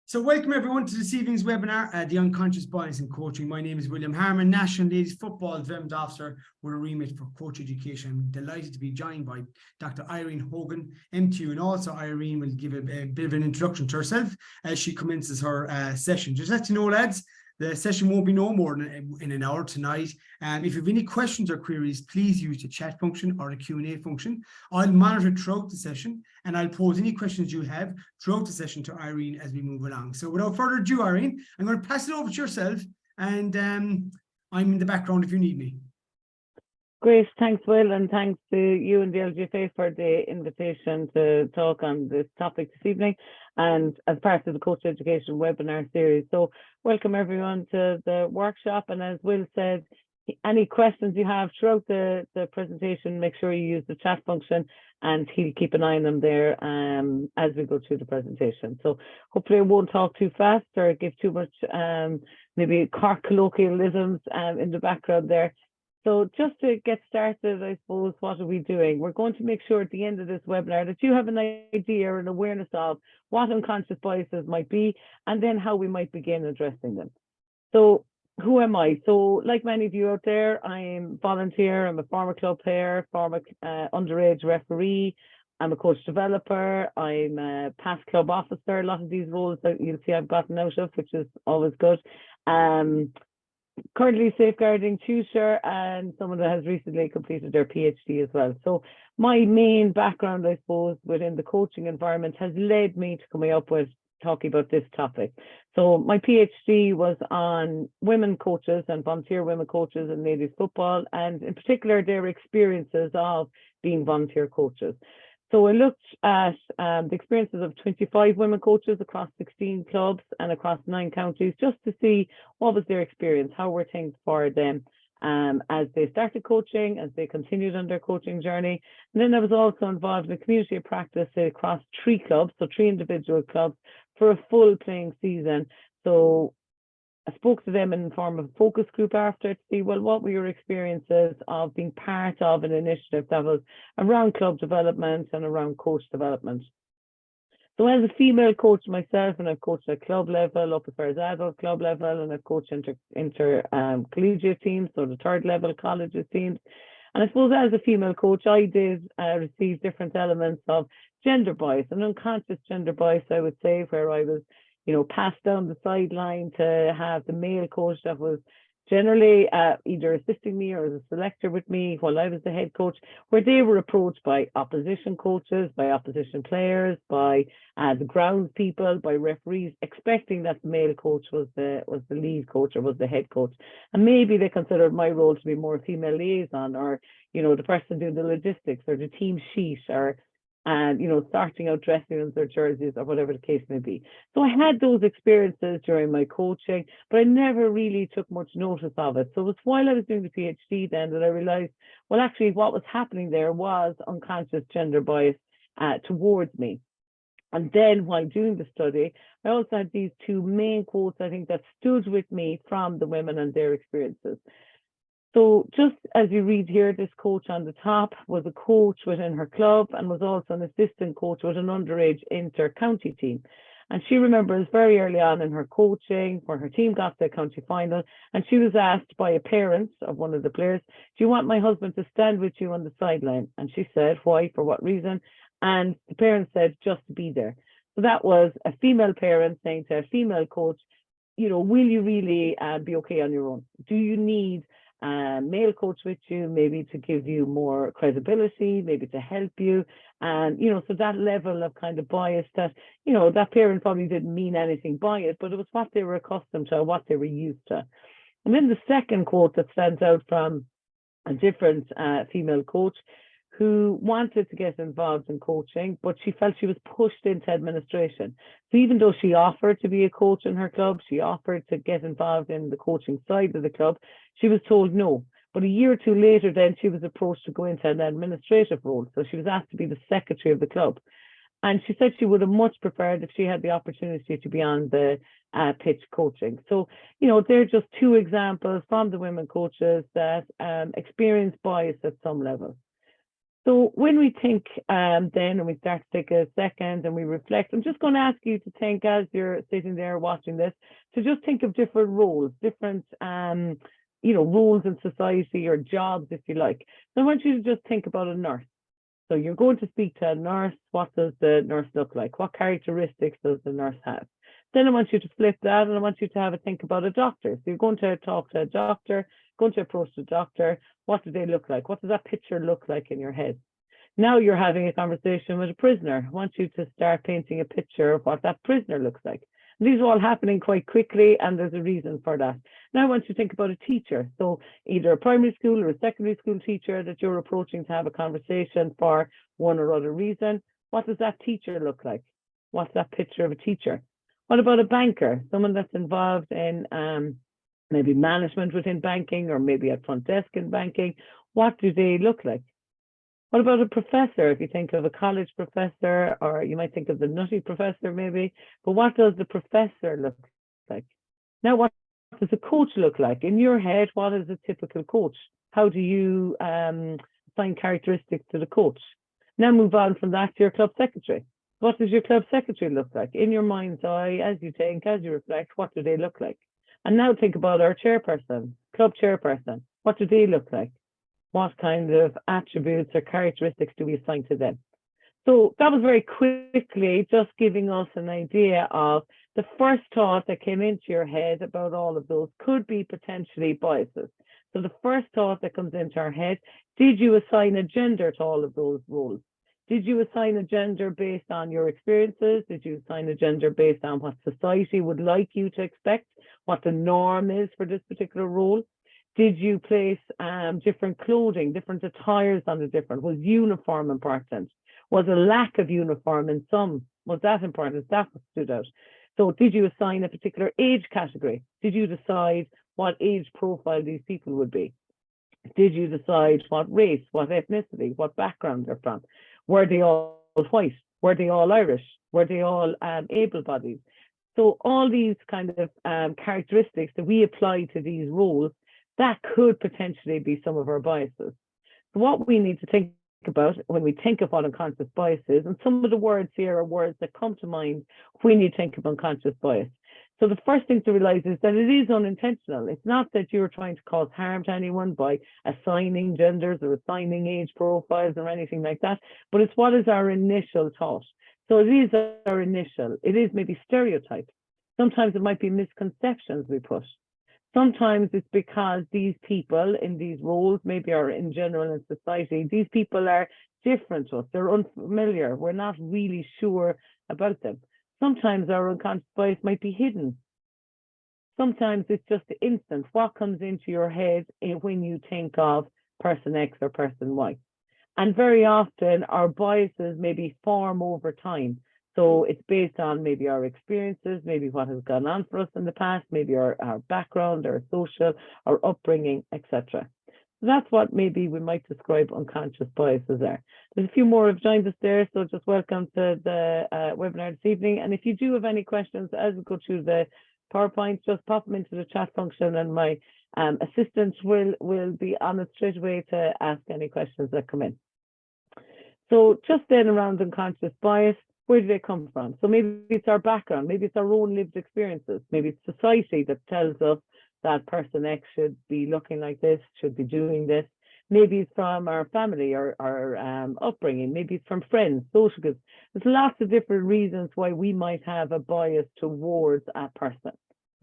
So welcome everyone to this evening's webinar, The Unconscious Bias in Coaching. My name is William Harmon, National Ladies Football Development Officer with a remit for coach education. I'm delighted to be joined by Dr. Irene Hogan, MTU, and also Irene will give a bit of an introduction to herself as she commences her session. Just let you know, lads, the session won't be no more than in an hour tonight. If you have any questions or queries, please use the chat function or the Q&A function. I'll monitor throughout the session and I'll pose any questions you have throughout the session to Irene as we move along. So without further ado, Irene, I'm going to pass it over to yourself and I'm in the background if you need me. Great, thanks Will, and thanks to you and the LGFA for the invitation to talk on this topic this evening and as part of the Coach Education webinar series. So welcome everyone to the workshop, and as Will said, any questions you have throughout the presentation, make sure you use the chat function and he'll keep an eye on them there as we go through the presentation. So hopefully I won't talk too fast or give too much maybe Cork colloquialisms in the background there. So just to get started, I suppose, what are we doing? We're going to make sure at the end of this webinar that you have an idea or an awareness of what unconscious biases might be and then how we might begin addressing them. So who am I? So like many of you out there, I'm volunteer, I'm a former club player, former underage referee, I'm a coach developer, I'm a past club officer, a lot of these roles that you'll see I've gotten out of, which is always good. Currently safeguarding tutor and someone that has recently completed their PhD as well. So my main background, I suppose, within the coaching environment has led me to coming up with talking about this topic. So my PhD was on women coaches and volunteer women coaches in ladies football, and in particular their experiences of being volunteer coaches. So I looked at the experiences of 25 women coaches across 16 clubs and across 9 counties, just to see what was their experience, how were things for them as they started coaching, as they continued on their coaching journey. And then I was also involved in a community of practice across 3 clubs, so 3 individual clubs for a full playing season. So I spoke to them in the form of a focus group after to see, well, what were your experiences of being part of an initiative that was around club development and around coach development. So as a female coach myself, and I've coached at club level, up as far as adult club level, and I've coached collegiate teams, so the 3rd level colleges teams. And I suppose as a female coach, I did receive different elements of gender bias, and unconscious gender bias, I would say, where I was passed down the sideline to have the male coach that was generally either assisting me or as a selector with me while I was the head coach, where they were approached by opposition coaches, by opposition players, by the grounds people, by referees, expecting that the male coach was the lead coach or was the head coach. And maybe they considered my role to be more a female liaison, or, the person doing the logistics or the team sheet, or and starting out dressing rooms or jerseys or whatever the case may be. So I had those experiences during my coaching, but I never really took much notice of it. So it was while I was doing the PhD then that I realized, well, actually what was happening there was unconscious gender bias towards me. And then while doing the study, I also had these 2 main quotes, I think, that stood with me from the women and their experiences. So just as you read here, this coach on the top was a coach within her club and was also an assistant coach with an underage inter-county team. And she remembers very early on in her coaching where her team got to the county final, and she was asked by a parent of one of the players, do you want my husband to stand with you on the sideline? And she said, why, for what reason? And the parent said, just to be there. So that was a female parent saying to a female coach, will you really be okay on your own? Do you need male coach with you, maybe to give you more credibility, maybe to help you? And so that level of kind of bias that that parent probably didn't mean anything by it, but it was what they were accustomed to, what they were used to. And then the second quote that stands out from a different female coach who wanted to get involved in coaching, but she felt she was pushed into administration. So even though she offered to be a coach in her club, she offered to get involved in the coaching side of the club, she was told no. But a year or 2 later, then she was approached to go into an administrative role. So she was asked to be the secretary of the club. And she said she would have much preferred if she had the opportunity to be on the pitch coaching. So, they're just 2 examples from the women coaches that experience bias at some level. So when we think then, and we start to take a second and we reflect, I'm just going to ask you to think, as you're sitting there watching this, to just think of different roles, different roles in society or jobs, if you like. So I want you to just think about a nurse. So you're going to speak to a nurse. What does the nurse look like? What characteristics does the nurse have? Then I want you to flip that, and I want you to have a think about a doctor. So you're going to talk to a doctor, going to approach the doctor. What do they look like? What does that picture look like in your head? Now you're having a conversation with a prisoner. I want you to start painting a picture of what that prisoner looks like. These are all happening quite quickly, and there's a reason for that. Now I want you to think about a teacher. So either a primary school or a secondary school teacher that you're approaching to have a conversation for one or other reason. What does that teacher look like? What's that picture of a teacher? What about a banker? Someone that's involved in maybe management within banking, or maybe at front desk in banking. What do they look like? What about a professor? If you think of a college professor, or you might think of the nutty professor maybe, but what does the professor look like? Now, what does a coach look like? In your head, what is a typical coach? How do you assign characteristics to the coach? Now move on from that to your club secretary. What does your club secretary look like? In your mind's eye, as you think, as you reflect, what do they look like? And now think about our chairperson, club chairperson. What do they look like? What kind of attributes or characteristics do we assign to them? So that was very quickly just giving us an idea of the first thought that came into your head about all of those could be potentially biases. So the first thought that comes into our head, did you assign a gender to all of those roles? Did you assign a gender based on your experiences? Did you assign a gender based on what society would like you to expect, what the norm is for this particular role? Did you place different clothing, different attires on the different? Was uniform important? Was a lack of uniform in some? Was that important? That what stood out? So did you assign a particular age category? Did you decide what age profile these people would be? Did you decide what race, what ethnicity, what background they're from? Were they all white? Were they all Irish? Were they all able-bodied? So all these kind of characteristics that we apply to these roles, that could potentially be some of our biases. So what we need to think about when we think of what unconscious bias is, and some of the words here are words that come to mind when you think of unconscious bias. So the first thing to realize is that it is unintentional. It's not that you're trying to cause harm to anyone by assigning genders or assigning age profiles or anything like that, but it's what is our initial thought. So it is our initial, it is maybe stereotypes. Sometimes it might be misconceptions we put. Sometimes it's because these people in these roles, maybe or in general in society, these people are different to us. They're unfamiliar. We're not really sure about them. Sometimes our unconscious bias might be hidden. Sometimes it's just instant. What comes into your head when you think of person X or person Y? And very often our biases maybe form over time. So it's based on maybe our experiences, maybe what has gone on for us in the past, maybe our background, our social, our upbringing, etc. So that's what maybe we might describe unconscious biases are. There's a few more have joined us there, so just welcome to the webinar this evening. And if you do have any questions as we go through the PowerPoint, just pop them into the chat function, and my assistant will be on it straight away to ask any questions that come in. So just then around unconscious bias, where do they come from? So maybe it's our background, maybe it's our own lived experiences, maybe it's society that tells us that person X should be looking like this, should be doing this. Maybe it's from our family or our upbringing, maybe it's from friends, social groups. There's lots of different reasons why we might have a bias towards a person,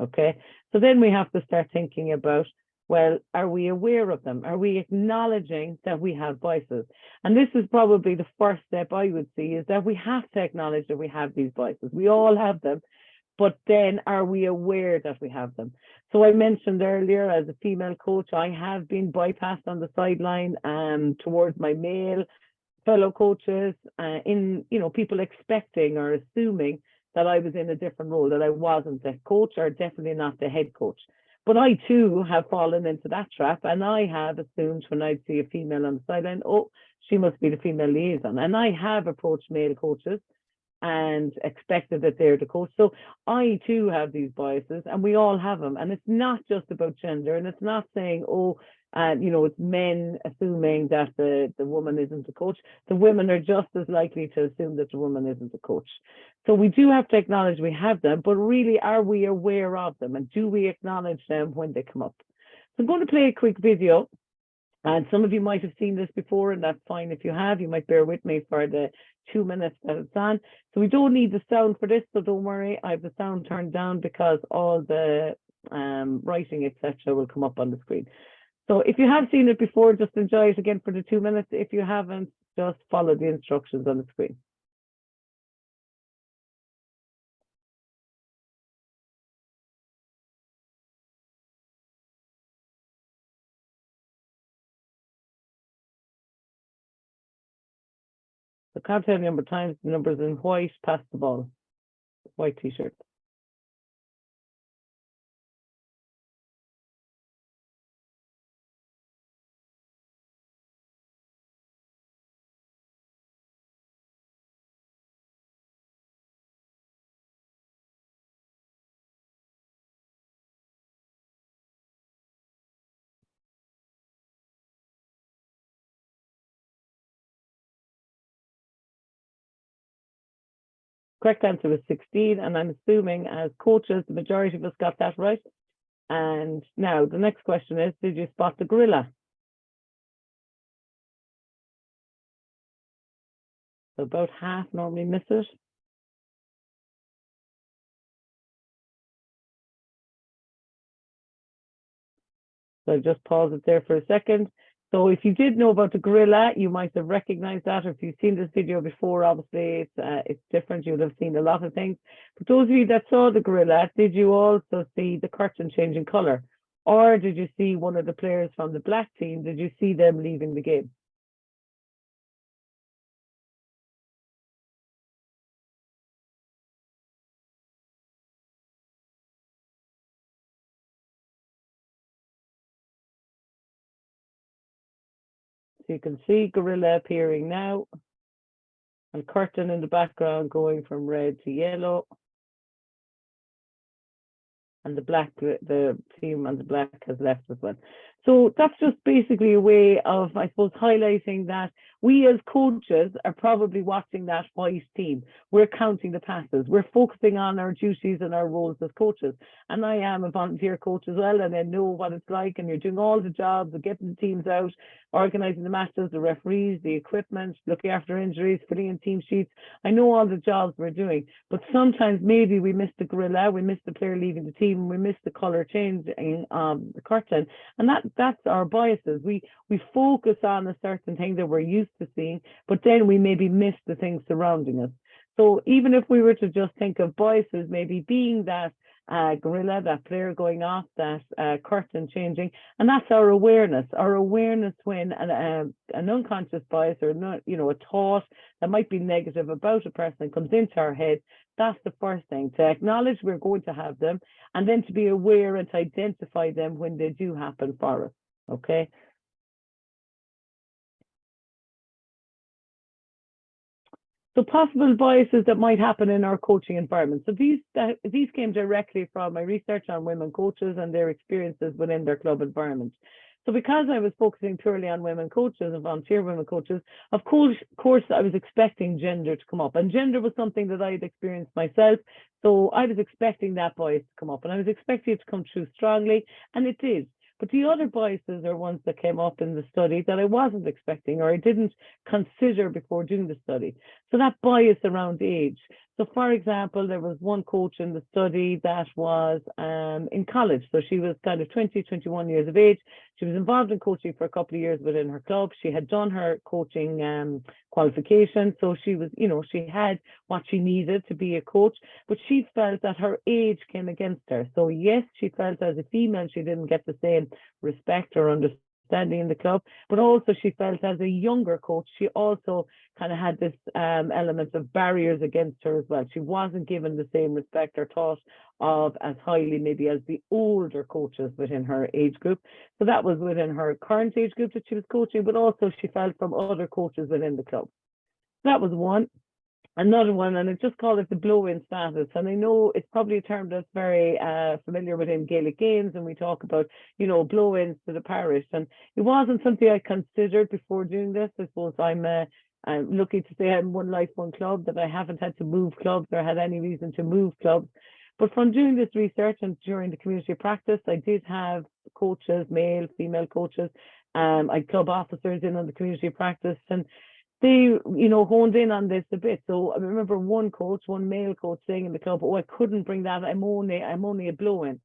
okay? So then we have to start thinking about, well, are we aware of them? Are we acknowledging that we have biases? And this is probably the first step I would see, is that we have to acknowledge that we have these biases. We all have them, but then are we aware that we have them? So I mentioned earlier, as a female coach, I have been bypassed on the sideline towards my male fellow coaches, people expecting or assuming that I was in a different role, that I wasn't the coach or definitely not the head coach. But I too have fallen into that trap, and I have assumed when I see a female on the sideline, oh, she must be the female liaison. And I have approached male coaches and expected that they're the coach. So I too have these biases, and we all have them. And it's not just about gender, and it's not saying, oh, you know, it's men assuming that the woman isn't a coach. The women are just as likely to assume that the woman isn't a coach. So we do have to acknowledge we have them, but really, are we aware of them, and do we acknowledge them when they come up? So I'm going to play a quick video. And some of you might have seen this before, and that's fine if you have. You might bear with me for the 2 minutes that it's on. So we don't need the sound for this, so don't worry. I have the sound turned down because all the writing, etc., will come up on the screen. So if you have seen it before, just enjoy it again for the 2 minutes. If you haven't, just follow the instructions on the screen. So can't tell you the number of times, the number's in white, pass the ball. White t-shirt. Correct answer was 16, and I'm assuming as coaches, the majority of us got that right. And now the next question is, did you spot the gorilla? So about half normally miss it. So I'll just pause it there for a second. So if you did know about the gorilla, you might have recognized that. Or if you've seen this video before, obviously it's different. You would have seen a lot of things. But those of you that saw the gorilla, did you also see the curtain changing color? Or did you see one of the players from the black team? Did you see them leaving the game? So you can see gorilla appearing now, and curtain in the background going from red to yellow. And the team on the black has left as well. So that's just basically a way of, I suppose, highlighting that we as coaches are probably watching that white team. We're counting the passes. We're focusing on our duties and our roles as coaches. And I am a volunteer coach as well, and I know what it's like. And you're doing all the jobs of getting the teams out, organising the matches, the referees, the equipment, looking after injuries, filling in team sheets. I know all the jobs we're doing, but sometimes maybe we miss the gorilla, we miss the player leaving the team, we miss the colour changing the curtain, and that's our biases. We focus on a certain thing that we're used to seeing, but then we maybe miss the things surrounding us. So even if we were to just think of biases, maybe being that gorilla, that player going off, that curtain changing, and that's our awareness. Our awareness when an unconscious bias or not, you know, a thought that might be negative about a person comes into our head. That's the first thing, to acknowledge we're going to have them, and then to be aware and to identify them when they do happen for us. Okay. So possible biases that might happen in our coaching environment. So these came directly from my research on women coaches and their experiences within their club environment. So because I was focusing purely on women coaches and volunteer women coaches, of course I was expecting gender to come up. And gender was something that I had experienced myself. So I was expecting that bias to come up, and I was expecting it to come through strongly, and it did. But the other biases are ones that came up in the study that I wasn't expecting, or I didn't consider before doing the study. So that bias around age. So for example, there was one coach in the study that was in college. So she was kind of 20, 21 years of age. She was involved in coaching for a couple of years within her club. She had done her coaching qualification. So she was, you know, she had what she needed to be a coach, but she felt that her age came against her. So yes, she felt as a female, she didn't get the same respect or understanding in the club, but also she felt as a younger coach, she also kind of had this element of barriers against her as well. She wasn't given the same respect or thought of as highly maybe as the older coaches within her age group. So that was within her current age group that she was coaching, but also she felt from other coaches within the club. That was one. Another one, and I just call it the blow-in status. And I know it's probably a term that's very familiar within Gaelic games, and we talk about, blow-ins to the parish. And it wasn't something I considered before doing this. I suppose I'm lucky to say I'm one life, one club, that I haven't had to move clubs or had any reason to move clubs. But from doing this research and during the community practice, I did have coaches, male, female coaches. I had club officers in on the community practice, and they, honed in on this a bit. So I remember one male coach saying in the club, "Oh, I couldn't bring that. I'm only a blow-in."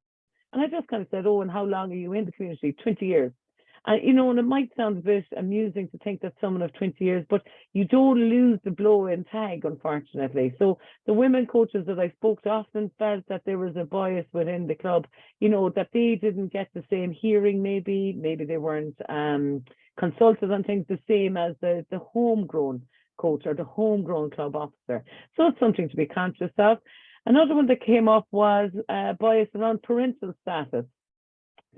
And I just kind of said, "Oh, and how long are you in the community?" 20 years. And it might sound a bit amusing to think that someone of 20 years, but you don't lose the blow-in tag, unfortunately. So the women coaches that I spoke to often felt that there was a bias within the club, that they didn't get the same hearing, maybe they weren't consulted on things the same as the homegrown coach or the homegrown club officer. So it's something to be conscious of. Another one that came up was bias around parental status.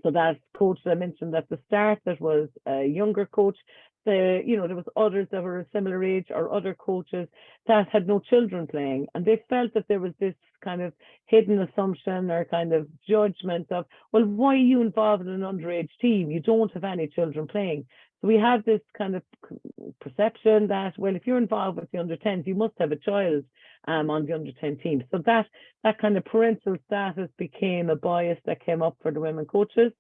So that coach that I mentioned at the start, that was a younger coach, there was others that were a similar age or other coaches that had no children playing, and they felt that there was this kind of hidden assumption or kind of judgment of, well, why are you involved in an underage team? You don't have any children playing. So we have this kind of perception that, well, if you're involved with the under 10s, you must have a child on the under 10 team. So that kind of parental status became a bias that came up for the women coaches.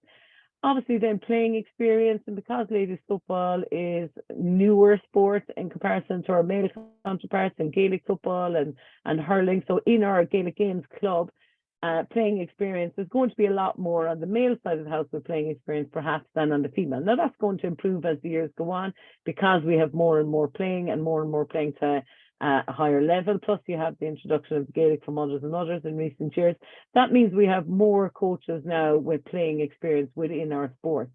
Obviously then playing experience, and because ladies football is newer sport in comparison to our male counterparts in Gaelic football and hurling, so in our Gaelic Games club, playing experience is going to be a lot more on the male side of the house with playing experience perhaps than on the female. Now that's going to improve as the years go on, because we have more and more playing to a higher level, plus you have the introduction of Gaelic from others and others in recent years. That means we have more coaches now with playing experience within our sport.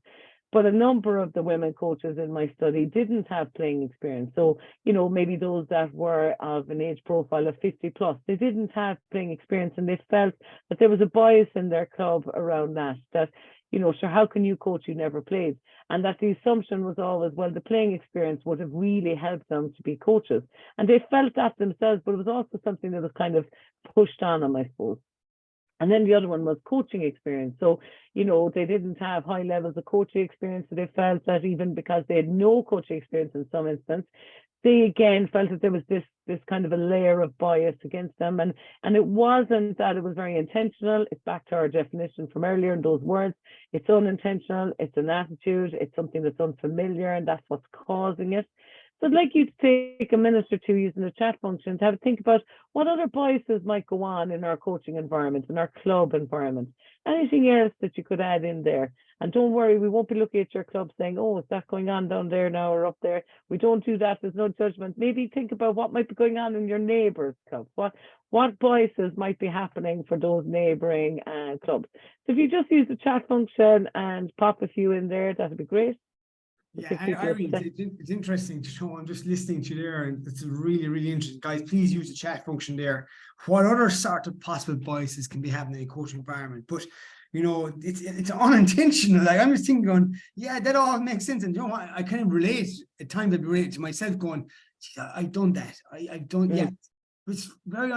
But a number of the women coaches in my study didn't have playing experience. So, maybe those that were of an age profile of 50 plus, they didn't have playing experience, and they felt that there was a bias in their club around that, sure, how can you coach, you never played? And that the assumption was always, well, the playing experience would have really helped them to be coaches. And they felt that themselves, but it was also something that was kind of pushed on them, I suppose. And then the other one was coaching experience. So, they didn't have high levels of coaching experience. So they felt that even because they had no coaching experience in some instance, they again felt that there was this kind of a layer of bias against them. And it wasn't that it was very intentional. It's back to our definition from earlier in those words. It's unintentional. It's an attitude. It's something that's unfamiliar, and that's what's causing it. So I'd like you to take a minute or two using the chat function to have a think about what other biases might go on in our coaching environment, in our club environment. Anything else that you could add in there? And don't worry, we won't be looking at your club saying, "Oh, is that going on down there now or up there?" We don't do that. There's no judgment. Maybe think about what might be going on in your neighbour's club. What biases might be happening for those neighbouring clubs? So if you just use the chat function and pop a few in there, that'd be great. Yeah, Irene, it's interesting to know. I'm just listening to you there, and it's really, really interesting. Guys, please use the chat function there. What other sort of possible biases can be happening in a coaching environment? But it's unintentional. Like, I'm just thinking, going, yeah, that all makes sense. And what? I kind of relate at times. I'd be related to myself, going, I've done that. I've done, yeah. It's very,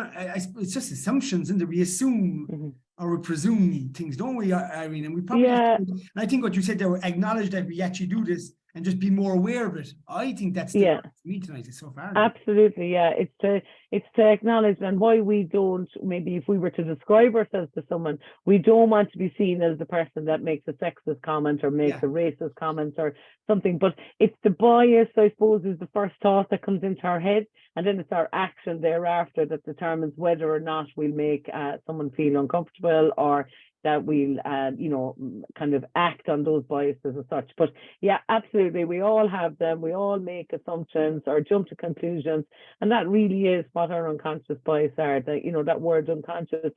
it's just assumptions, and we assume or we presume things, don't we, Irene? And we probably, and I think what you said there, acknowledge that we actually do this and just be more aware of it. I think that's the part for me tonight so far. Absolutely, yeah. It's to acknowledge, and why we don't, maybe if we were to describe ourselves to someone, we don't want to be seen as the person that makes a sexist comment or makes a racist comment or something. But it's the bias, I suppose, is the first thought that comes into our head, and then it's our action thereafter that determines whether or not we'll make someone feel uncomfortable, or that we'll, kind of act on those biases as such. But yeah, absolutely, we all have them. We all make assumptions or jump to conclusions, and that really is what our unconscious bias are. That that word unconscious,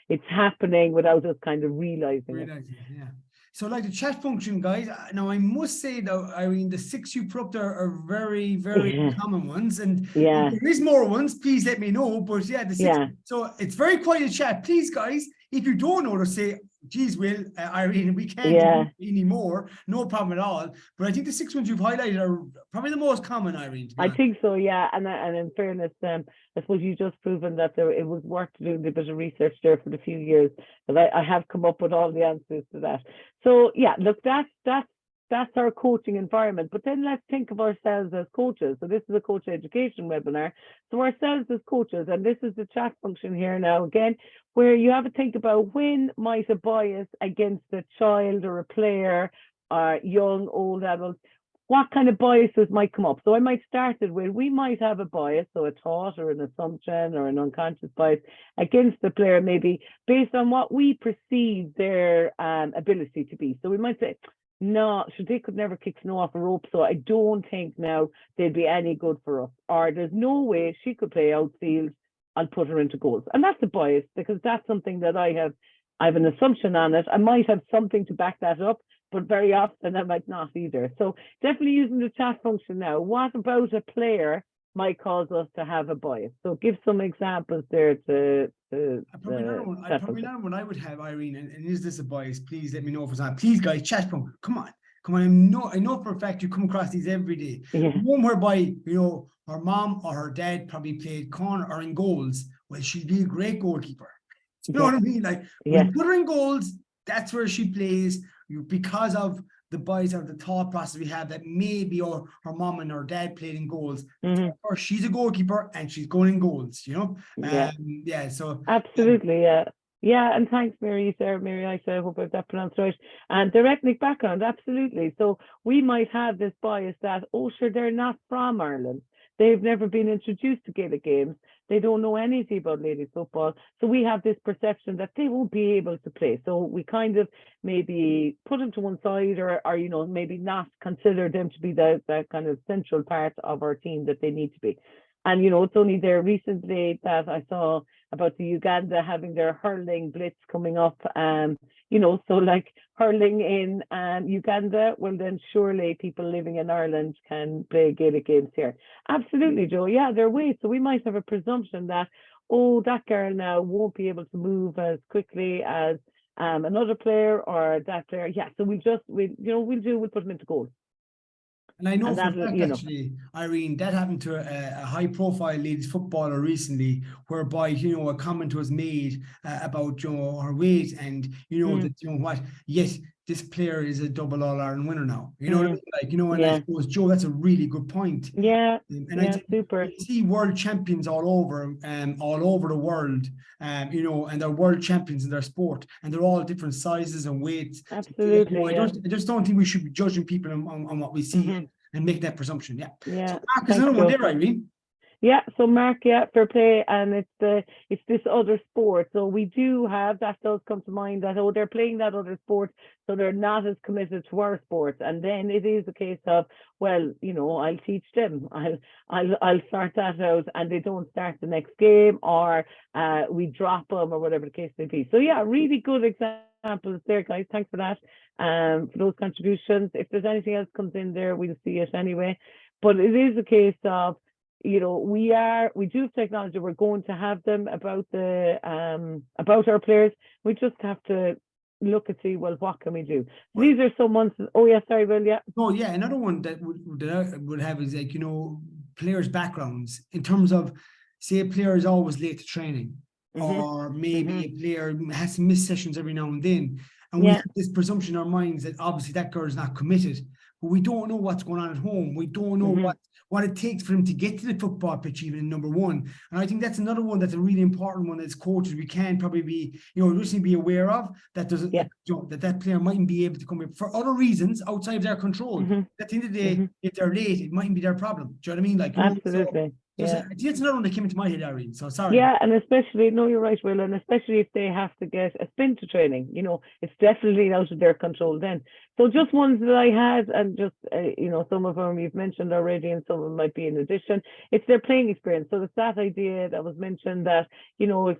it's happening without us kind of realizing it. Yeah. So like the chat function, guys, now I must say though, Irene, the 6 you put up there are very, very common ones. And if there is more ones, please let me know. But yeah, the 6. So it's very quiet chat. Please, guys, If you don't know, to say, geez, Will, Irene, we can't Yeah. do anymore, no problem at all. But I think the 6 ones you've highlighted are probably the most common, Irene, to be I honest. think so, yeah. And in fairness, I suppose you just proven that it was worth doing a bit of research there for the few years, because I have come up with all the answers to that. So yeah, look, that's our coaching environment. But then let's think of ourselves as coaches. So this is a coach education webinar. So ourselves as coaches, and this is the chat function here now again, where you have to think about when might a bias against a child or a player or young, old adults, what kind of biases might come up. So I might start it with, we might have a bias, so a thought or an assumption or an unconscious bias against the player, maybe based on what we perceive their ability to be. So we might say, no, they could never kick snow off a rope, so I don't think now they'd be any good for us. Or there's no way she could play outfield, I'll put her into goals. And that's a bias, because that's something that I have an assumption on it. I might have something to back that up, but very often I might not either. So definitely using the chat function now. What about a player might cause us to have a bias? So give some examples there to Probably another one I would have, Irene, and is this a bias? Please let me know if it's not. Please, guys, chat function. Come on. I know for a fact you come across these every day. Yeah. One whereby, her mom or her dad probably played corner or in goals. Well, she'd be a great goalkeeper. You know what I mean? Like, we put her in goals, that's where she plays, because of the bias of the thought process we have that maybe her mom and her dad played in goals. Or she's a goalkeeper and she's going in goals, Yeah. So absolutely, yeah. And thanks, Mary Isa, I hope I've that pronounced right. And their ethnic background, absolutely. So we might have this bias that, sure, they're not from Ireland. They've never been introduced to Gaelic games. They don't know anything about ladies football. So we have this perception that they won't be able to play. So we kind of maybe put them to one side, or maybe not consider them to be the kind of central part of our team that they need to be. And, it's only there recently that I saw about the Uganda having their hurling blitz coming up. So like hurling in Uganda, well then surely people living in Ireland can play Gaelic games here. Absolutely, Joe. Yeah, there are ways. So we might have a presumption that, that girl now won't be able to move as quickly as another player, or that player. Yeah, so we'll put them into goal. And I know for a fact, actually, Irene, that happened to a high-profile ladies footballer recently, whereby a comment was made about her weight, and that yes, this player is a double All-Ireland winner now. You know what I mean? Like, and I suppose, Joe, that's a really good point. Yeah, and I think super. you see world champions all over the world, and they're world champions in their sport, and they're all different sizes and weights. Absolutely. I just don't think we should be judging people on what we see and make that presumption. Yeah. Yeah. So Mark, is another one there, Irene? Yeah, so Mark, fair play, and it's this other sport. So we do have, that does come to mind, that they're playing that other sport, so they're not as committed to our sport. And then it is a case of, well, I'll teach them, I'll start that out, and they don't start the next game, or we drop them, or whatever the case may be. So yeah, really good examples there, guys. Thanks for that, for those contributions. If there's anything else comes in there, we'll see it anyway. But it is a case of, we do have technology. We're going to have them about about our players. We just have to look and see, well, what can we do? So these are some ones. Oh yeah, sorry, Will. Yeah. Oh yeah, another one that I would have is like, players' backgrounds, in terms of, say, a player is always late to training, or maybe a player has to miss sessions every now and then, and we have this presumption in our minds that obviously that girl is not committed, but we don't know what's going on at home. We don't know what it takes for him to get to the football pitch, even in number one. And I think that's another one that's a really important one as coaches. We can probably be, just be aware of that there's that player mightn't be able to come in for other reasons outside of their control. At the end of the day, if they're late, it mightn't be their problem. Do you know what I mean? Like, absolutely. I think it's another one that came into my head, Irene. So sorry. Yeah, and especially, no, you're right, Will, and especially if they have to get a spin to training, it's definitely out of their control then. So just ones that I had, and just, some of them you've mentioned already, and some of them might be in addition. It's their playing experience. So it's that idea that was mentioned that, if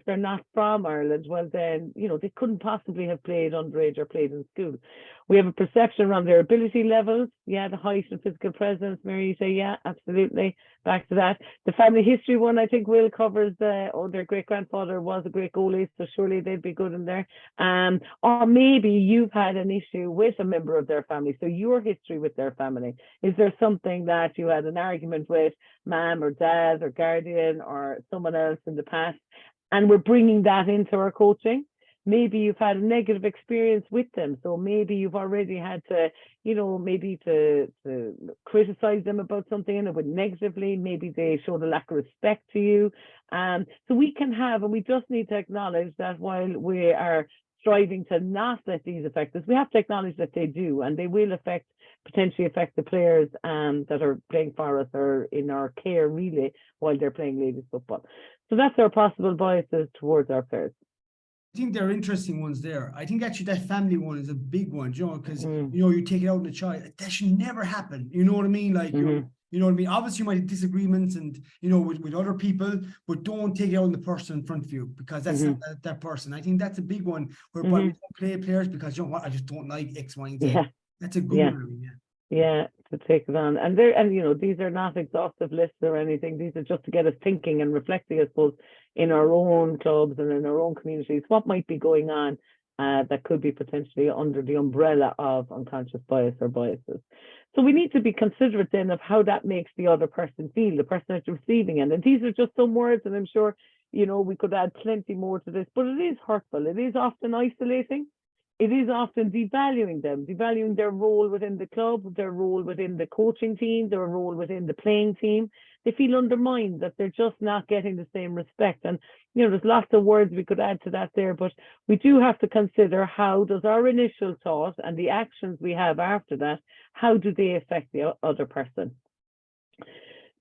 they're not from Ireland, well then, they couldn't possibly have played underage or played in school. We have a perception around their ability levels. Yeah, the height and physical presence. Mary, you say, yeah, absolutely. Back to that. The family history one, I think Will covers their great grandfather was a great goalie, so surely they'd be good in there. Or maybe you've had an issue with a member of their family, so your history with their family. Is there something that you had an argument with mom or dad or guardian or someone else in the past, and we're bringing that into our coaching? Maybe you've had a negative experience with them, so maybe you've already had to, maybe to criticize them about something and it went negatively. Maybe they showed a lack of respect to you. So we can have, and we just need to acknowledge that while we are striving to not let these affect us, we have to acknowledge that they do, and they will potentially affect the players that are playing for us or in our care really while they're playing ladies football. So that's our possible biases towards our players. I think there are interesting ones there. I think actually that family one is a big one, because Mm. you take it out on the child. That should never happen. You know what I mean? Like Mhm. you know what I mean? Obviously, you might have disagreements and with other people, but don't take it out on the person in front of you, because that's not that person. I think that's a big one whereby we don't play players because you know what, I just don't like X, Y, and Z. Yeah. That's a good Yeah. one. Yeah. Yeah, to take it on. And these are not exhaustive lists or anything. These are just to get us thinking and reflecting, I suppose, in our own clubs and in our own communities, what might be going on that could be potentially under the umbrella of unconscious bias or biases. So we need to be considerate then of how that makes the other person feel, the person that's receiving it. And these are just some words, and I'm sure, we could add plenty more to this, but it is hurtful. It is often isolating. It is often devaluing them, devaluing their role within the club, their role within the coaching team, their role within the playing team. They feel undermined, that they're just not getting the same respect. And, there's lots of words we could add to that there, but we do have to consider, how does our initial thought and the actions we have after that, how do they affect the other person?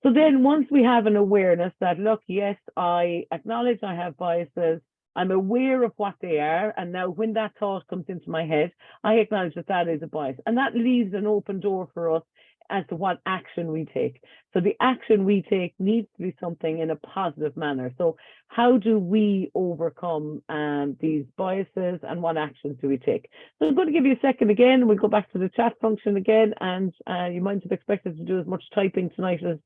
So then once we have an awareness that, look, yes, I acknowledge I have biases, I'm aware of what they are, and now when that thought comes into my head, I acknowledge that that is a bias, and that leaves an open door for us as to what action we take. So the action we take needs to be something in a positive manner. So how do we overcome these biases, and what actions do we take? So I'm going to give you a second again. We'll go back to the chat function again, and you might have expected to do as much typing tonight as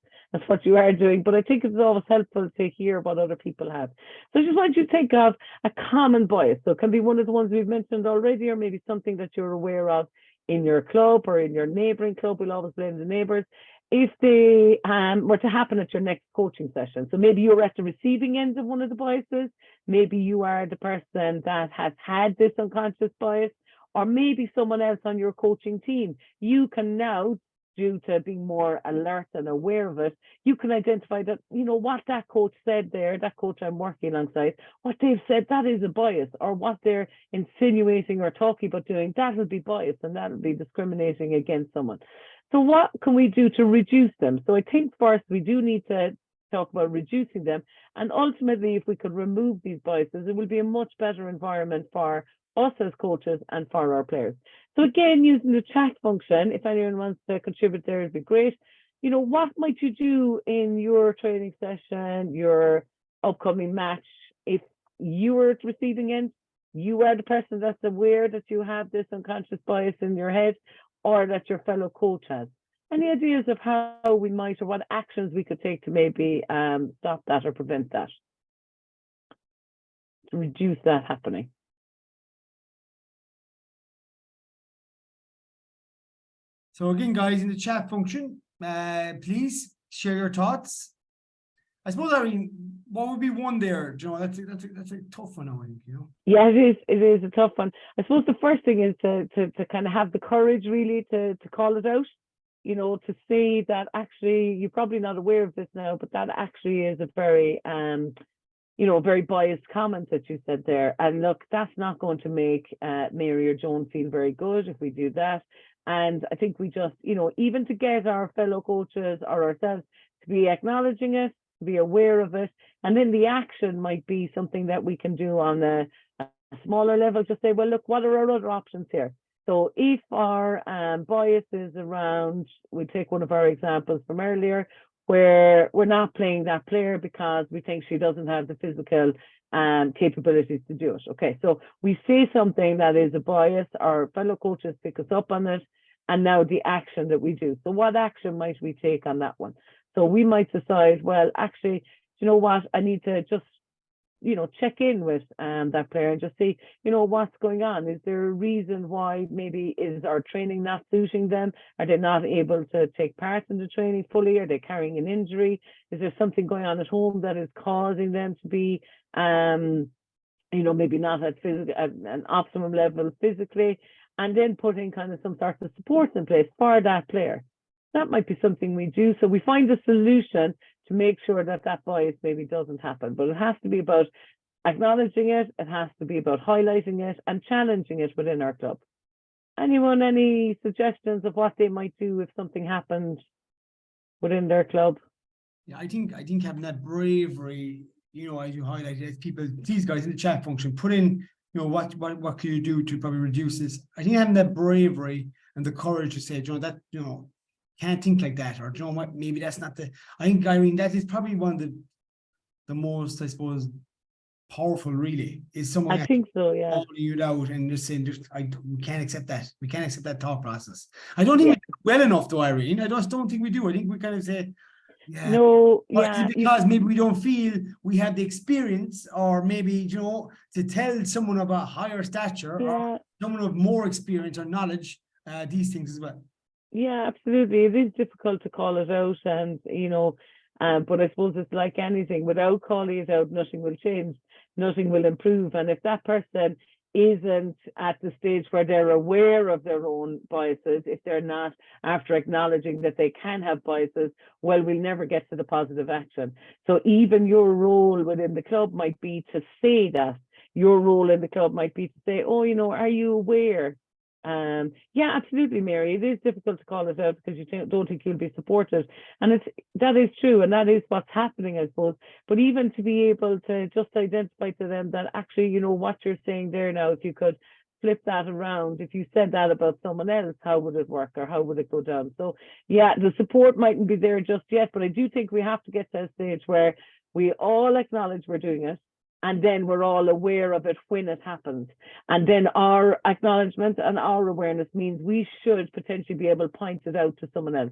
what you are doing, but I think it's always helpful to hear what other people have. So I just want you to think of a common bias. So it can be one of the ones we've mentioned already, or maybe something that you're aware of in your club or in your neighbouring club. We'll always blame the neighbours. If they were to happen at your next coaching session, so maybe you're at the receiving end of one of the biases, maybe you are the person that has had this unconscious bias, or maybe someone else on your coaching team, you can now, due to being more alert and aware of it, you can identify that, what that coach said there, that coach I'm working alongside, what they've said, that is a bias, or what they're insinuating or talking about doing, that will be bias, and that will be discriminating against someone. So what can we do to reduce them? So I think first we do need to talk about reducing them, and ultimately if we could remove these biases, it will be a much better environment for us as coaches and for our players. So again, using the chat function, if anyone wants to contribute there, it'd be great. What might you do in your training session, your upcoming match, if you were at the receiving end, you are the person that's aware that you have this unconscious bias in your head, or that your fellow coach has? Any ideas of how we might, or what actions we could take to maybe stop that or prevent that, to reduce that happening? So again, guys, in the chat function, please share your thoughts. I suppose, Irene, what would be one there? That's a tough one, I think. Yeah, it is a tough one. I suppose the first thing is to kind of have the courage really to call it out. To say that actually you're probably not aware of this now, but that actually is a very very biased comment that you said there. And look, that's not going to make Mary or Joan feel very good if we do that. And I think we just, even to get our fellow coaches or ourselves to be acknowledging it, to be aware of it, and then the action might be something that we can do on a smaller level. Just say, well, look, what are our other options here? So if our bias is around, we take one of our examples from earlier, where we're not playing that player because we think she doesn't have the physical capabilities to do it. Okay, so we say something that is a bias, our fellow coaches pick us up on it, and now the action that we do. So what action might we take on that one? So we might decide, well, actually, you know what, I need to just, check in with that player and just see, what's going on. Is there a reason why? Maybe is our training not suiting them? Are they not able to take part in the training fully? Are they carrying an injury? Is there something going on at home that is causing them to be, maybe not at an optimum level physically? And then putting kind of some sort of support in place for that player. That might be something we do. So we find a solution to make sure that that bias maybe doesn't happen. But it has to be about acknowledging it. It has to be about highlighting it and challenging it within our club. Anyone, any suggestions of what they might do if something happened within their club? Yeah, I think having that bravery, as you highlighted, as people, these guys in the chat function, put in, what can you do to probably reduce this? I think having that bravery and the courage to say, can't think like that, or what, maybe that's not I think, Irene, that is probably one of the most, I suppose, powerful, really, is someone I think so, yeah. calling you out and just saying, we can't accept that. We can't accept that thought process. I don't think we do it well enough, though, Irene. I just don't think we do. I think we kind of say, no, because maybe we don't feel we have the experience, or maybe, to tell someone of a higher stature or someone of more experience or knowledge, these things as well. Yeah, absolutely. It is difficult to call it out, and but I suppose it's like anything. Without calling it out, nothing will change, nothing will improve. And if that person isn't at the stage where they're aware of their own biases, if they're not, after acknowledging that they can have biases, well, we'll never get to the positive action. So even your role within the club might be to say that. Your role in the club might be to say, oh, are you aware? Yeah, absolutely, Mary. It is difficult to call it out because you don't think you'll be supported, and that is true, and that is what's happening, I suppose. But even to be able to just identify to them that actually, what you're saying there now, if you could flip that around, if you said that about someone else, how would it work, or how would it go down? So yeah, the support mightn't be there just yet, but I do think we have to get to a stage where we all acknowledge we're doing it, and then we're all aware of it when it happens. And then our acknowledgement and our awareness means we should potentially be able to point it out to someone else,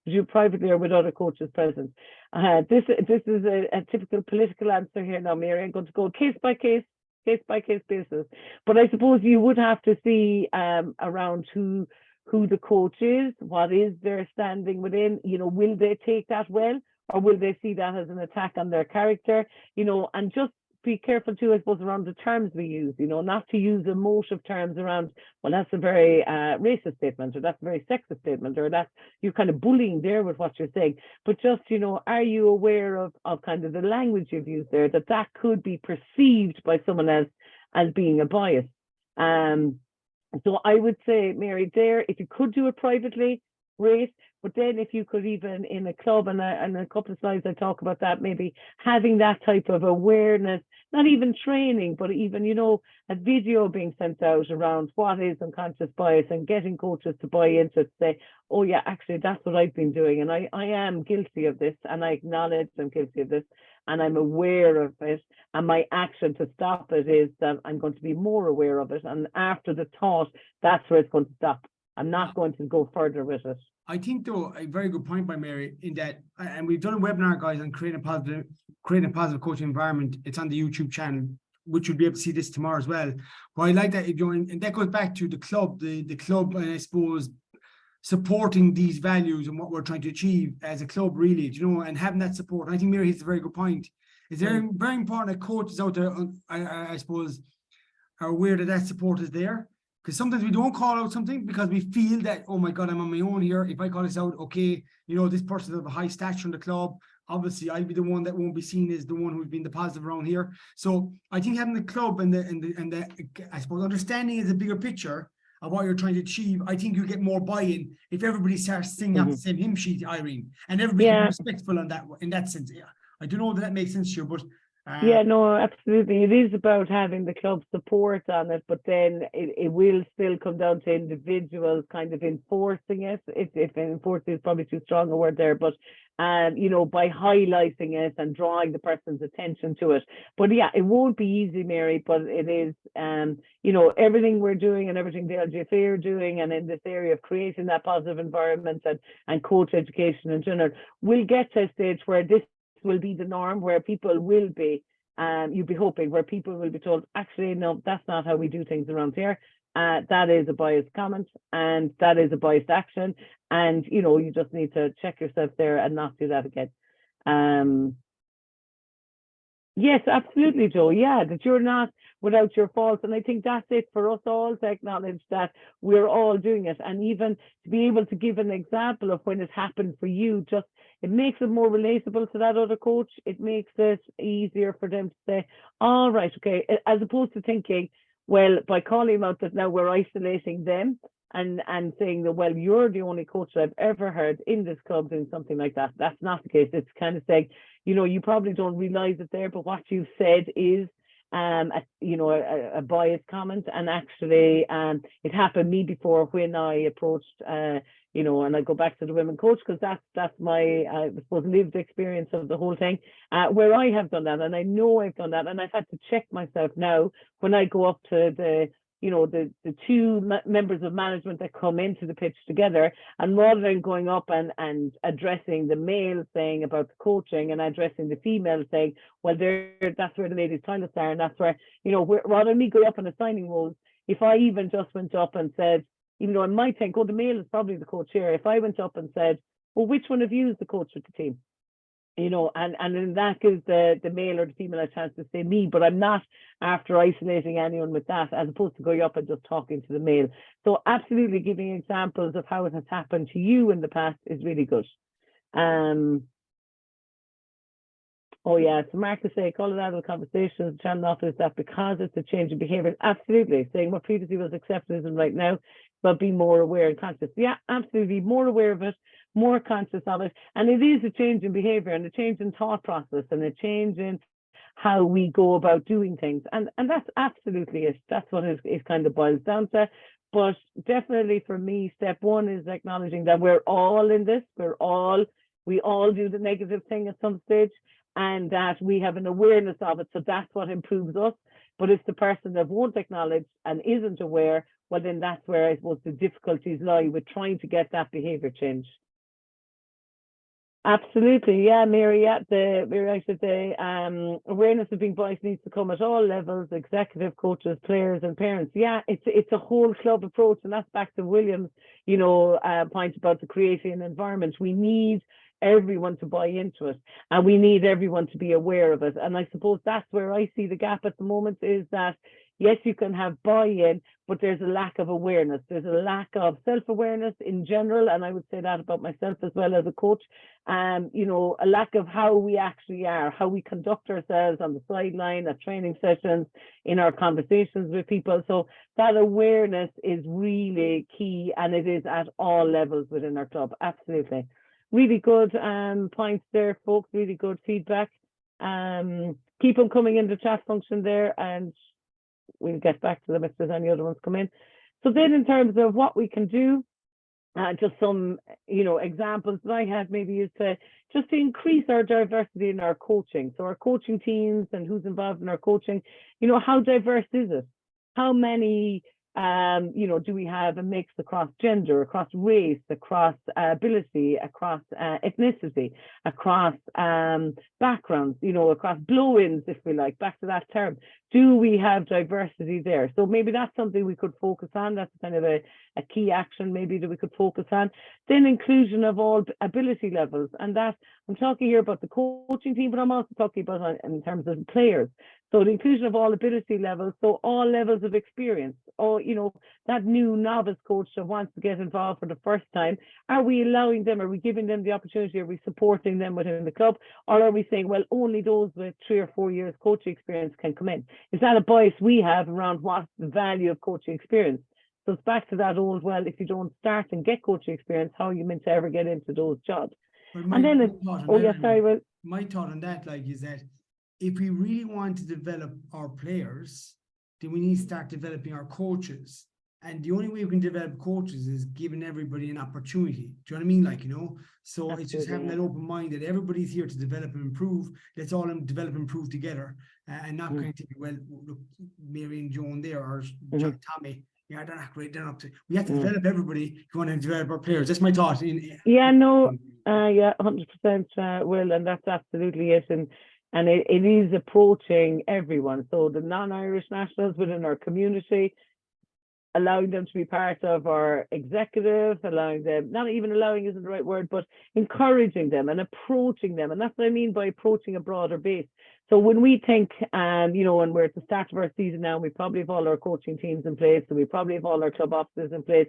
you privately or with other coaches present. This is a typical political answer here now, Mary. I'm going to go case by case basis. But I suppose you would have to see around who the coach is, what is their standing within, will they take that well, or will they see that as an attack on their character, and just be careful too, I suppose, around the terms we use, not to use emotive terms around, well, that's a very racist statement, or that's a very sexist statement, or that's, you're kind of bullying there with what you're saying. But just, are you aware of kind of the language you've used there, that could be perceived by someone else as being a bias? So I would say, Mary, there, if you could do it privately, great. But then if you could, even in a club, and a couple of slides I talk about that, maybe having that type of awareness, not even training, but even, a video being sent out around what is unconscious bias, and getting coaches to buy into it, say, oh yeah, actually that's what I've been doing, and I am guilty of this, and I acknowledge I'm guilty of this, and I'm aware of it, and my action to stop it is that I'm going to be more aware of it, and after the thought, that's where it's going to stop. I'm not going to go further with it. I think, though, a very good point by Mary, in that, and we've done a webinar, guys, on creating a positive coaching environment. It's on the YouTube channel, which you'll be able to see this tomorrow as well. But I like that, and that goes back to the club, the club, and I suppose supporting these values and what we're trying to achieve as a club, really, and having that support. I think Mary hits a very good point. It's very important that coaches out there, I suppose, are aware that support is there. Because sometimes we don't call out something because we feel that, oh my God, I'm on my own here. If I call this out, okay, this person of a high stature in the club, obviously I'll be the one that won't be seen as the one who's been the positive around here. So I think having the club and the I suppose understanding is a bigger picture of what you're trying to achieve. I think you get more buy-in if everybody starts singing off the same hymn sheet, Irene, and everybody can be respectful on that, in that sense. Yeah, I don't know if that makes sense to you, but Yeah, no, absolutely. It is about having the club support on it, but then it will still come down to individuals kind of enforcing it. If enforcing is probably too strong a word there, but you know, by highlighting it and drawing the person's attention to it. But yeah, it won't be easy, Mary, but it is you know, everything we're doing and everything the LGFA are doing and in this area of creating that positive environment and coach education in general, will get to a stage where this will be the norm, where people will be you'd be hoping, where people will be told, actually, no, that's not how we do things around here. That is a biased comment and that is a biased action. And, you know, you just need to check yourself there and not do that again. Yes, absolutely, Joe. Yeah, that you're not without your faults. And I think that's it for us all to acknowledge that we're all doing it. And even to be able to give an example of when it happened for you, just it makes it more relatable to that other coach. It makes it easier for them to say, all right, okay, as opposed to thinking, well, by calling them out that now we're isolating them and saying that, well, you're the only coach that I've ever heard in this club doing something like that. That's not the case. It's kind of saying, you know, you probably don't realize it there, but what you've said is, you know, a biased comment. And actually, it happened me before when I approached, you know, and I go back to the women coach because that's my, I suppose, lived experience of the whole thing, where I have done that, and I know I've done that, and I've had to check myself now when I go up to the, you know, the two members of management that come into the pitch together, and rather than going up and addressing the male saying about the coaching and addressing the female saying, well, that's where the ladies' toilets are, and that's where, you know, rather than me go up and assigning roles, if I even just went up and said, even though I might think, oh, the male is probably the coach here, if I went up and said, well, which one of you is the coach with the team? You know, and then that gives the male or the female a chance to say me, but I'm not after isolating anyone with that, as opposed to going up and just talking to the male. So absolutely giving examples of how it has happened to you in the past is really good. Oh yeah, so Marcus say, call it out of the conversations, channel off is that because it's a change in behaviour. Absolutely, saying what previously was accepted isn't right now, but be more aware and conscious. Yeah, absolutely, more aware of it, more conscious of it. And it is a change in behaviour and a change in thought process and a change in how we go about doing things. And that's absolutely it. That's what it kind of boils down to. But definitely for me, step one is acknowledging that we're all in this. We all do the negative thing at some stage, and that we have an awareness of it. So that's what improves us. But it's the person that won't acknowledge and isn't aware, well, then that's where I suppose the difficulties lie with trying to get that behavior change. Absolutely, yeah, Mary. Yeah, I should say, awareness of being biased needs to come at all levels: executive, coaches, players, and parents. Yeah, it's a whole club approach, and that's back to William's, you know, point about the creating an environment. We need everyone to buy into it, and we need everyone to be aware of it. And I suppose that's where I see the gap at the moment, is that yes, you can have buy-in, but there's a lack of awareness. There's a lack of self-awareness in general, and I would say that about myself as well as a coach. You know, a lack of how we actually are, how we conduct ourselves on the sideline, at training sessions, in our conversations with people. So that awareness is really key, and it is at all levels within our club. Absolutely. Really good points there, folks. Really good feedback. Keep them coming in the chat function there, and we'll get back to them if there's any other ones come in. So then in terms of what we can do, just some, you know, examples that I had maybe is to increase our diversity in our coaching. So our coaching teams and who's involved in our coaching, you know, how diverse is it? How many, you know, do we have a mix across gender, across race, across ability, across ethnicity, across backgrounds, you know, across blow-ins, if we like, back to that term. Do we have diversity there? So maybe that's something we could focus on. That's kind of a key action maybe that we could focus on. Then inclusion of all ability levels. And that, I'm talking here about the coaching team, but I'm also talking about in terms of players. So the inclusion of all ability levels, so all levels of experience, or, you know, that new novice coach that wants to get involved for the first time, are we allowing them, are we giving them the opportunity, are we supporting them within the club, or are we saying, well, only those with 3 or 4 years coaching experience can come in? Is that a bias we have around what's the value of coaching experience? So it's back to that old, well, if you don't start and get coaching experience, how are you meant to ever get into those jobs? My thought on that, like, is that if we really want to develop our players, then we need to start developing our coaches. And the only way we can develop coaches is giving everybody an opportunity. Do you know what I mean? Like, so it's just having that open mind that everybody's here to develop and improve. Let's all develop and improve together, and not kind of think, well, look, Mary and Joan there, or John, Tommy, yeah, they're not great. They're up to. We have to develop everybody if you want to develop our players. That's my thought. Yeah, 100%, Will, and that's absolutely it. And it is approaching everyone. So the non-Irish nationals within our community, allowing them to be part of our executive, allowing them, not even allowing isn't the right word, but encouraging them and approaching them. And that's what I mean by approaching a broader base. So when we think, and we're at the start of our season now, we probably have all our coaching teams in place, and we probably have all our club officers in place.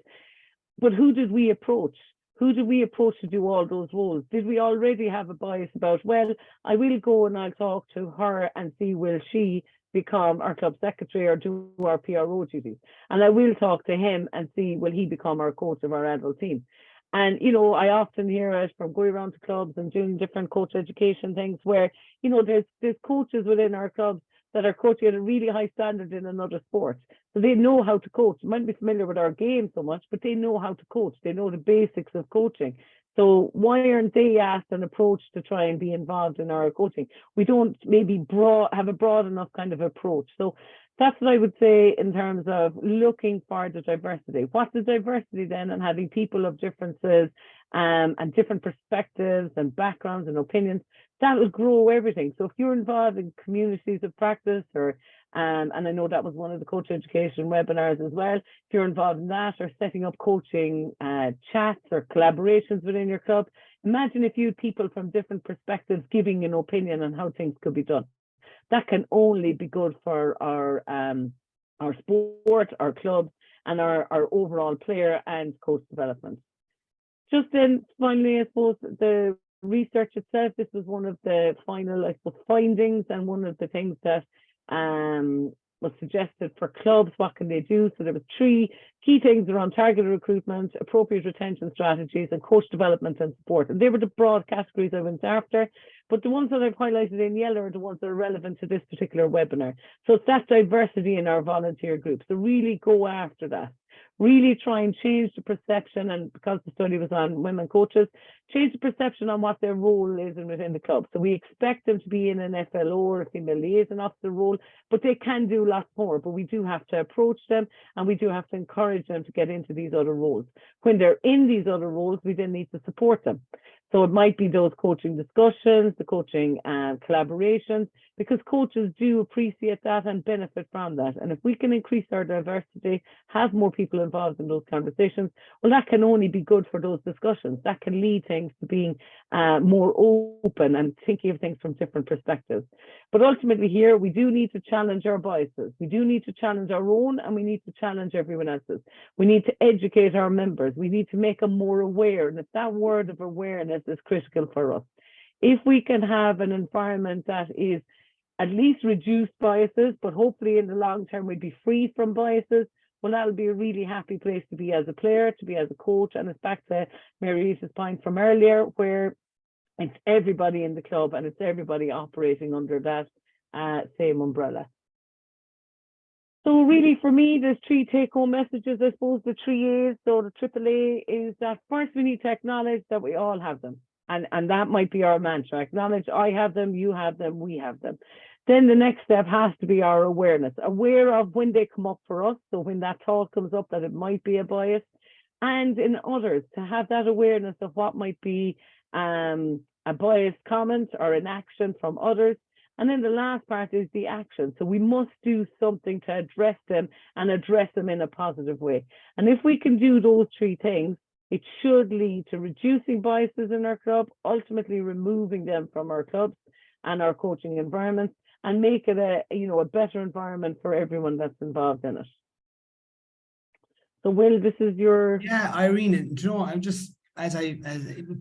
But who did we approach? Who did we approach to do all those roles? Did we already have a bias about, well, I will go and I'll talk to her and see, will she become our club secretary or do our PRO duties? And I will talk to him and see, will he become our coach of our adult team? And, I often hear it from going around to clubs and doing different coach education things where, there's coaches within our clubs that are coaching at a really high standard in another sport. So they know how to coach. They might be familiar with our game so much, but they know how to coach. They know the basics of coaching. So why aren't they asked and approached to try and be involved in our coaching? We don't maybe have a broad enough kind of approach. So that's what I would say in terms of looking for the diversity. What's the diversity then? And having people of differences and different perspectives and backgrounds and opinions, that will grow everything. So if you're involved in communities of practice or and I know that was one of the coach education webinars as well. If you're involved in that or setting up coaching chats or collaborations within your club, imagine if you had people from different perspectives giving an opinion on how things could be done. That can only be good for our sport, our clubs, and our overall player and coach development. Just then, finally, I suppose the research itself, this was one of the final, I suppose, findings and one of the things that was suggested for clubs. What can they do? So there were 3 key things around targeted recruitment, appropriate retention strategies, and coach development and support. And they were the broad categories I went after. But the ones that I've highlighted in yellow are the ones that are relevant to this particular webinar. So it's that diversity in our volunteer group. So really go after that. Really try and change the perception, and because the study was on women coaches, change the perception on what their role is within the club. So we expect them to be in an FLO or a female liaison officer role, but they can do lots more. But we do have to approach them and we do have to encourage them to get into these other roles. When they're in these other roles, we then need to support them. So it might be those coaching discussions, the coaching collaborations, because coaches do appreciate that and benefit from that. And if we can increase our diversity, have more people involved in those conversations, well, that can only be good for those discussions. That can lead things to being more open and thinking of things from different perspectives. But ultimately here, we do need to challenge our biases. We do need to challenge our own, and we need to challenge everyone else's. We need to educate our members. We need to make them more aware. And it's that word of awareness is critical for us. If we can have an environment that is at least reduce biases, but hopefully in the long term we'd be free from biases, well, that'll be a really happy place to be as a player, to be as a coach. And it's back to Mary-Lisa's point from earlier, where it's everybody in the club and it's everybody operating under that same umbrella. So really for me, there's 3 take-home messages. I suppose the 3 A's, so the AAA is that first we need to acknowledge that we all have them. And that might be our mantra. Acknowledge I have them, you have them, we have them. Then the next step has to be our awareness. Aware of when they come up for us. So when that thought comes up that it might be a bias. And in others, to have that awareness of what might be a biased comment or an action from others. And then the last part is the action. So we must do something to address them and address them in a positive way. And if we can do those 3 things, it should lead to reducing biases in our club, ultimately removing them from our clubs and our coaching environments, and make it a better environment for everyone that's involved in it. So Will, this is your... Yeah, Irene, I'm just,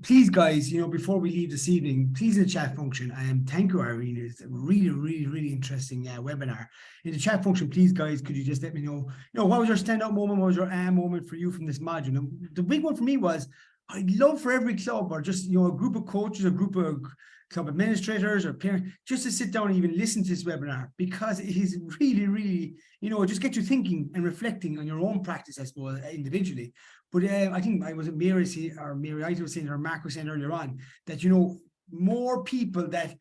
please guys, before we leave this evening, please in the chat function, thank you, Irene. It's a really, really, really interesting webinar. In the chat function, please guys, could you just let me know, what was your standout moment, what was your moment for you from this module? And the big one for me was, I'd love for every club, or just, you know, a group of coaches, a group of club administrators or parents, just to sit down and even listen to this webinar, because it is really, really, you know, just get you thinking and reflecting on your own practice, I suppose, individually. But I think I was Mary I was saying, or Mark was saying earlier on, that, you know, more people that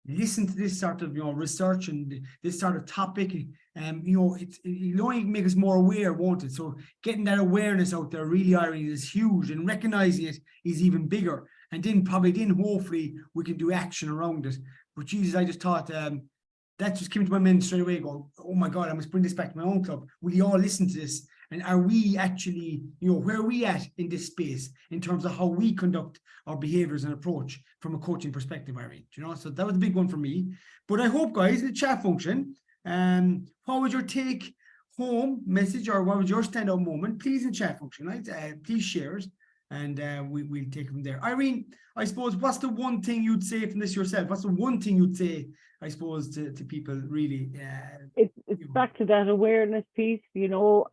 listen to this sort of, you know, research and this sort of topic, you know, it'll only make us more aware, won't it? So getting that awareness out there really, Irene, is huge, and recognizing it is even bigger. And then hopefully we can do action around it. But Jesus, I just thought that just came to my mind straight away, going, oh my God, I must bring this back to my own club. Will you all listen to this? And are we actually, you know, where are we at in this space in terms of how we conduct our behaviors and approach from a coaching perspective, Irene? You know, so that was a big one for me. But I hope, guys, the chat function, what was your take home message, or what was your standout moment? Please, in chat function, right? Please share it, and we'll take it from there. Irene, I suppose, what's the one thing you'd say from this yourself? What's the one thing you'd say, I suppose, to people really? It's back to that awareness piece, you know.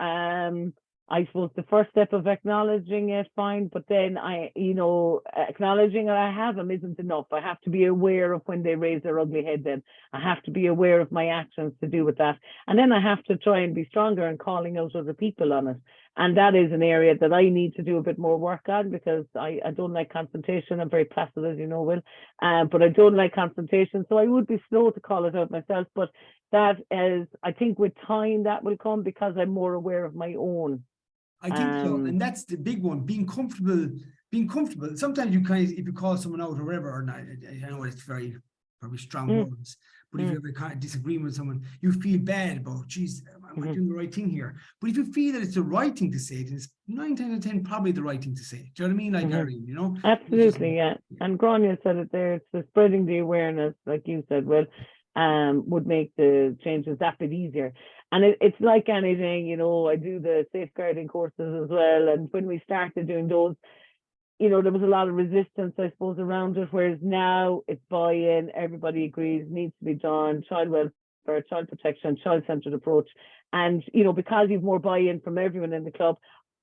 I suppose the first step of acknowledging it, fine, but then acknowledging that I have them isn't enough. I have to be aware of when they raise their ugly head. Then I have to be aware of my actions to do with that, and then I have to try and be stronger in calling out other people on it. And that is an area that I need to do a bit more work on, because I don't like confrontation. I'm very placid, as you know, Will, but I don't like confrontation. So I would be slow to call it out myself. But that is, I think with time that will come, because I'm more aware of my own. I think so, and that's the big one, being comfortable. Sometimes you kind of, if you call someone out or whatever, or not, I know it's probably strong words, but if you have a kind of disagreement with someone, you feel bad about, geez, am I doing the right thing here? But if you feel that it's the right thing to say, it's 9 times out of 10 probably the right thing to say. Do you know what I mean? Like, Irene, you know? Absolutely, yeah. And Grania said it there, it's the spreading the awareness, like you said, Will, would make the changes that bit easier. And it's like anything, you know, I do the safeguarding courses as well. And when we started doing those, you know, there was a lot of resistance, I suppose, around it. Whereas now it's buy-in, everybody agrees, needs to be done, child welfare, child protection, child-centered approach. And, you know, because you've more buy-in from everyone in the club,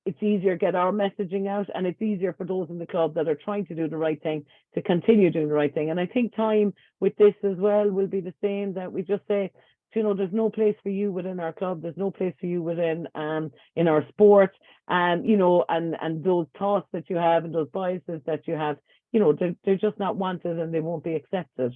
it's easier to get our messaging out, and it's easier for those in the club that are trying to do the right thing to continue doing the right thing. And I think time with this as well will be the same, that we just say, you know, there's no place for you within our club, there's no place for you within in our sport, you know, and those thoughts that you have and those biases that you have, you know, they're just not wanted and they won't be accepted.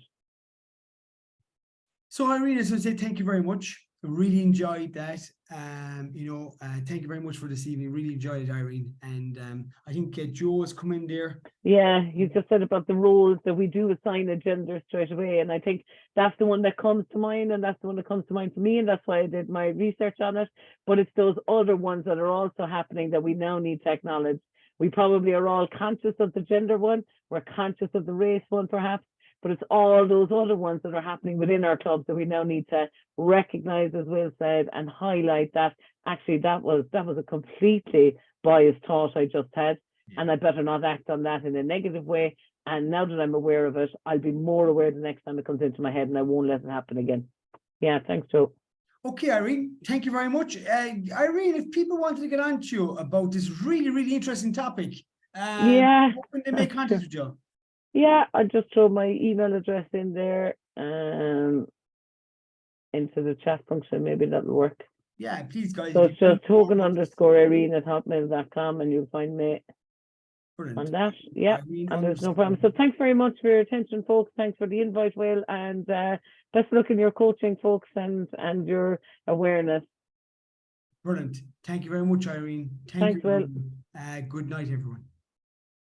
So Irene, I say thank you very much. I really enjoyed that. Thank you very much for this evening. Really enjoyed it, Irene. And I think Joe has come in there. Yeah, you just said about the roles that we do assign a gender straight away. And I think that's the one that comes to mind, and that's the one that comes to mind for me. And that's why I did my research on it. But it's those other ones that are also happening that we now need to acknowledge. We probably are all conscious of the gender one. We're conscious of the race one, perhaps. But it's all those other ones that are happening within our clubs that we now need to recognize, as Will said, and highlight that actually that was a completely biased thought I just had, and I better not act on that in a negative way. And now that I'm aware of it, I'll be more aware the next time it comes into my head, and I won't let it happen again. Yeah, thanks, Joe. Okay, Irene, thank you very much. Irene, if people wanted to get on to you about this really, really interesting topic, yeah, when they make contact with you? Yeah, I just throw my email address in there into the chat function. Maybe that'll work. Yeah, please, guys. So it's just Hogan_Irene@hotmail.com, and you'll find me on that. Yeah, and there's no problem. So thanks very much for your attention, folks. Thanks for the invite, Will, and best of luck in your coaching, folks, and your awareness. Brilliant. Thank you very much, Irene. Thanks, Will. Good night, everyone.